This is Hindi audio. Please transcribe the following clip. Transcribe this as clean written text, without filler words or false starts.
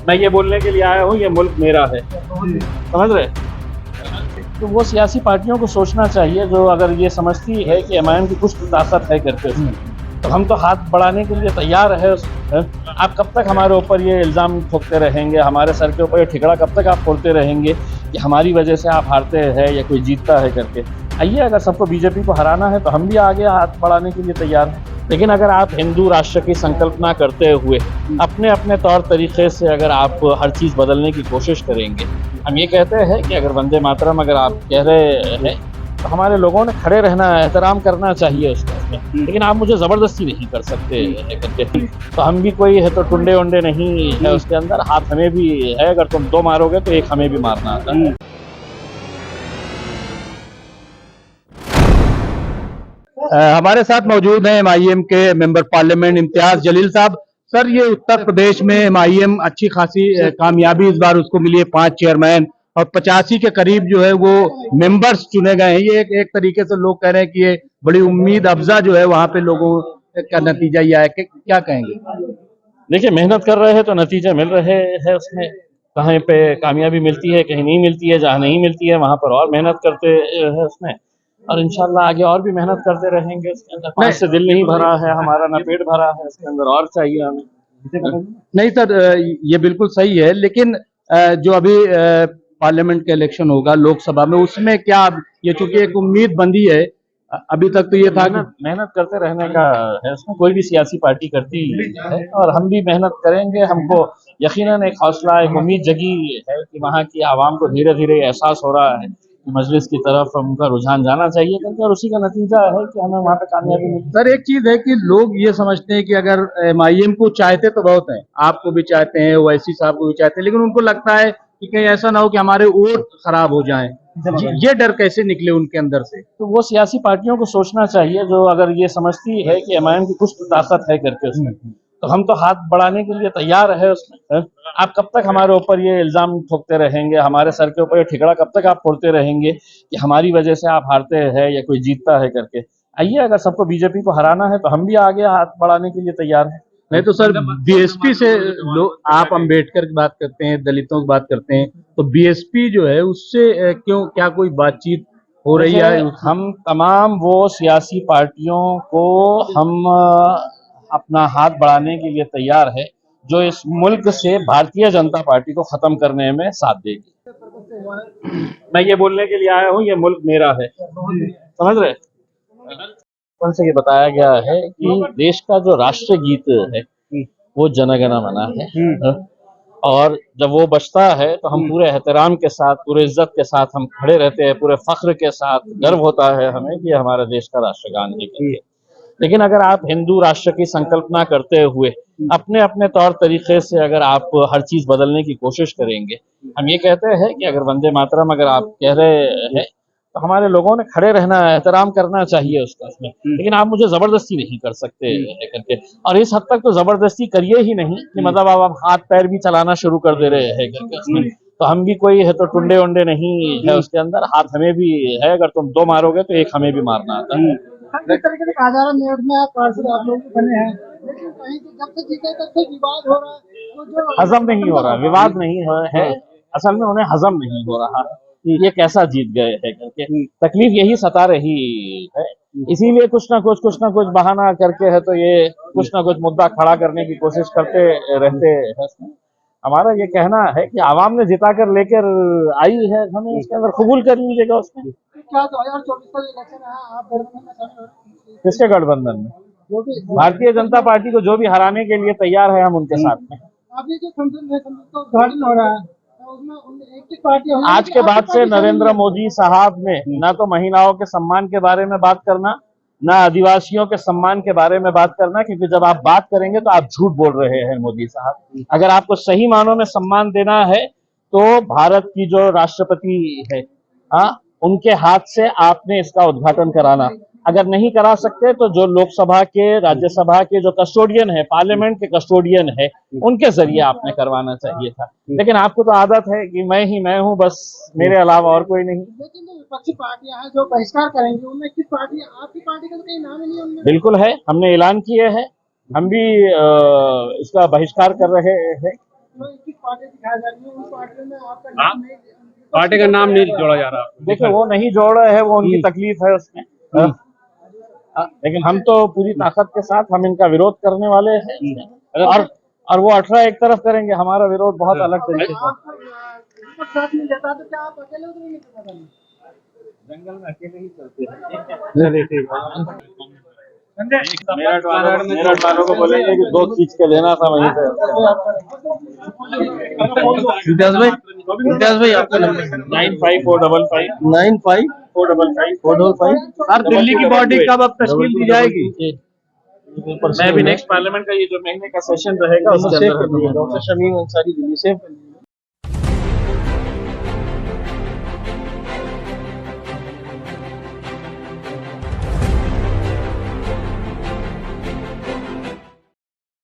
मैं ये बोलने के लिए आया हूँ, ये मुल्क मेरा है, समझ रहे। तो वो सियासी पार्टियों को सोचना चाहिए जो अगर ये समझती है कि एमआईएम की कुछ ताकत है करके उसमें, तो हम तो हाथ बढ़ाने के लिए तैयार है उसमें। आप कब तक हमारे ऊपर ये इल्ज़ाम ठोकते रहेंगे, हमारे सर के ऊपर ये ठिकड़ा कब तक आप फोड़ते रहेंगे कि हमारी वजह से आप हारते हैं या कोई जीतता है करके। आइए, अगर सबको बीजेपी को हराना है तो हम भी आगे हाथ बढ़ाने के लिए तैयार हैं। लेकिन अगर आप हिंदू राष्ट्र की संकल्पना करते हुए अपने अपने तौर तरीके से अगर आप हर चीज़ बदलने की कोशिश करेंगे, हम ये कहते हैं कि अगर वंदे मातरम अगर आप कह रहे हैं तो हमारे लोगों ने खड़े रहना, एहतराम करना चाहिए उसका। लेकिन आप मुझे ज़बरदस्ती नहीं कर सकते करके। तो हम भी कोई है तो टुंडे उंडे नहीं है उसके अंदर, हाथ हमें भी है, अगर तुम दो मारोगे तो एक हमें भी मारना आता है। हमारे साथ मौजूद हैं एमआईएम के मेंबर पार्लियामेंट इम्तियाज जलील साहब। सर, ये उत्तर प्रदेश में एमआईएम अच्छी खासी कामयाबी इस बार उसको मिली है, 5 चेयरमैन और 85 के करीब जो है वो मेंबर्स चुने गए हैं। ये एक तरीके से लोग कह रहे हैं कि ये बड़ी उम्मीद अफजा जो है वहां पे लोगों का नतीजा ये आया। क्या कहेंगे? देखिए, मेहनत कर रहे हैं तो नतीजा मिल रहे हैं उसमें। कहीं पे कामयाबी मिलती है, कहीं नहीं मिलती है। जहाँ नहीं मिलती है वहां पर और मेहनत करते हैं उसमें, और इंशाल्लाह आगे और भी मेहनत करते रहेंगे उसके अंदर। पाँच से दिल नहीं भरा है हमारा, ना पेट भरा है, इसके अंदर और चाहिए हमें। नहीं सर, ये बिल्कुल सही है, लेकिन जो अभी पार्लियामेंट का इलेक्शन होगा लोकसभा में, उसमें क्या ये चूंकि एक उम्मीद बंधी है, अभी तक तो ये था कि मेहनत करते रहने का है उसमें, कोई भी सियासी पार्टी करती है और हम भी मेहनत करेंगे। हमको यकीनन एक हौसला, एक उम्मीद जगी है कि वहाँ की आवाम को धीरे धीरे एहसास हो रहा है कि मजलिस की तरफ उनका रुझान जाना चाहिए करके, और उसी का नतीजा है कि हमें वहाँ पे कामयाबी मिली। सर, एक चीज है कि लोग ये समझते हैं कि अगर एमआईएम को चाहते तो बहुत हैं, आपको भी चाहते हैं, ओवैसी साहब को भी चाहते हैं, लेकिन उनको लगता है कि कहीं ऐसा ना हो कि हमारे वोट खराब हो जाएं। ये डर कैसे निकले उनके अंदर से? तो वो सियासी पार्टियों को सोचना चाहिए जो अगर ये समझती है कि एमआईएम की कुछ ताकत है करके उसमें, तो हम तो हाथ बढ़ाने के लिए तैयार है उसमें। आप कब तक हमारे ऊपर ये इल्जाम ठोकते रहेंगे, हमारे सर के ऊपर ये ठिकड़ा कब तक आप फोड़ते रहेंगे कि हमारी वजह से आप हारते हैं या कोई जीतता है करके। आइए, अगर सबको बीजेपी को हराना है तो हम भी आगे हाथ बढ़ाने के लिए तैयार हैं। नहीं तो सर, बीएसपी से आप अंबेडकर की बात करते हैं, दलितों की बात करते हैं, तो बीएसपी जो है उससे क्यों, क्या कोई बातचीत हो रही है? हम तमाम वो सियासी पार्टियों को हम अपना हाथ बढ़ाने के लिए तैयार है जो इस मुल्क से भारतीय जनता पार्टी को खत्म करने में साथ देगी। मैं ये बोलने के लिए आया हूँ, ये मुल्क मेरा है, समझ रहे। उनसे ये बताया गया है कि देश का जो राष्ट्र गीत है वो जन गण मन है, और जब वो बचता है तो हम पूरे एहतराम के साथ, पूरे इज्जत के साथ हम खड़े रहते हैं, पूरे फख्र के साथ। गर्व होता है हमें कि हमारे देश का राष्ट्रगान है। लेकिन अगर आप हिंदू राष्ट्र की संकल्पना करते हुए अपने अपने तौर तरीके से अगर आप हर चीज बदलने की कोशिश करेंगे, हम ये कहते हैं कि अगर वंदे मातरम अगर आप कह रहे हैं तो हमारे लोगों ने खड़े रहना, एहतराम करना चाहिए उसका उसमें। लेकिन आप मुझे जबरदस्ती नहीं कर सकते करके, और इस हद तक तो जबरदस्ती करिए ही नहीं कि मतलब आप हाथ पैर भी चलाना शुरू कर दे रहे हैं करके उसमें। तो हम भी कोई है तो टुंडे उंडे नहीं है उसके अंदर, हाथ हमें भी है, अगर तुम दो मारोगे तो एक हमें भी मारना आता है। जिस तरीके से कहा जा रहा है मेरठ में आप पार्षद आप लोग बने हैं, लेकिन कहीं तो जब से जीते तब से विवाद हो रहा है, तो जो हजम नहीं हो रहा, विवाद नहीं है, असल में उन्हें हजम नहीं हो रहा ये कैसा जीत गए है करके। तकलीफ यही सता रही है, इसीलिए कुछ ना कुछ बहाना करके है तो ये कुछ ना कुछ मुद्दा खड़ा करने की कोशिश करते रहते हैं। हमारा ये कहना है कि आवाम ने जिता कर लेकर आई है, हमें उसके अंदर कबूल कर लीजिएगा उसमें। क्या 2024 का इलेक्शन है, आप गठबंधन में शामिल हो रहे हैं? किसके गठबंधन में? जो भी भारतीय जनता पार्टी को जो भी हराने के लिए तैयार है हम उनके साथ में। अभी जो संसद का उद्घाटन हो रहा है, तो उसमें एक ही पार्टी होगी आज के बाद से नरेंद्र मोदी साहब ने ना तो महिलाओं के सम्मान के बारे में बात करना, ना आदिवासियों के सम्मान के बारे में बात करना, क्योंकि जब आप बात करेंगे तो आप झूठ बोल रहे हैं मोदी साहब। अगर आपको सही मानों में सम्मान देना है तो भारत की जो राष्ट्रपति है, हाँ, उनके हाथ से आपने इसका उद्घाटन कराना। अगर नहीं करा सकते तो जो लोकसभा के, राज्यसभा के जो कस्टोडियन है, पार्लियामेंट के कस्टोडियन है, उनके जरिए आपने करवाना चाहिए था। लेकिन आपको तो आदत है कि मैं हूं बस, मेरे अलावा और कोई नहीं। लेकिन जो विपक्षी पार्टियां हैं जो बहिष्कार करेंगी, उनमें किस पार्टी, आपकी पार्टी का तो कहीं नाम ही नहीं है उनमें। बिल्कुल है, हमने ऐलान किए हैं, हम भी इसका बहिष्कार कर रहे हैं। जो 21 पार्टी दिखाई जा रही है उन पार्टियों में आपका नाम नहीं, पार्टी का नाम नहीं जोड़ा जा रहा। देखिए वो नहीं जोड़ रहे हैं, वो उनकी तकलीफ है उसमें। लेकिन हम तो पूरी ताकत के साथ हम इनका विरोध करने वाले हैं और वो 18 एक तरफ करेंगे, हमारा विरोध बहुत अलग तरीके से। आपको विपक्ष साथ नहीं देता तो क्या आप अकेले उतरेंगे चुनाव में? जंगल में अकेले ही चलते हैं। मेरठ वालों को बोलेंगे कि 2 खींच के देना था वहीं पे। इम्तियाज भाई आपका नंबर 9545 95 सर दिल्ली की बॉडी कब अब तश्कील दी जाएगी? मैं भी नेक्स्ट पार्लियामेंट का ये जो महीने का सेशन रहेगा उसके अंदर डॉक्टर शमीम अंसारी दिल्ली से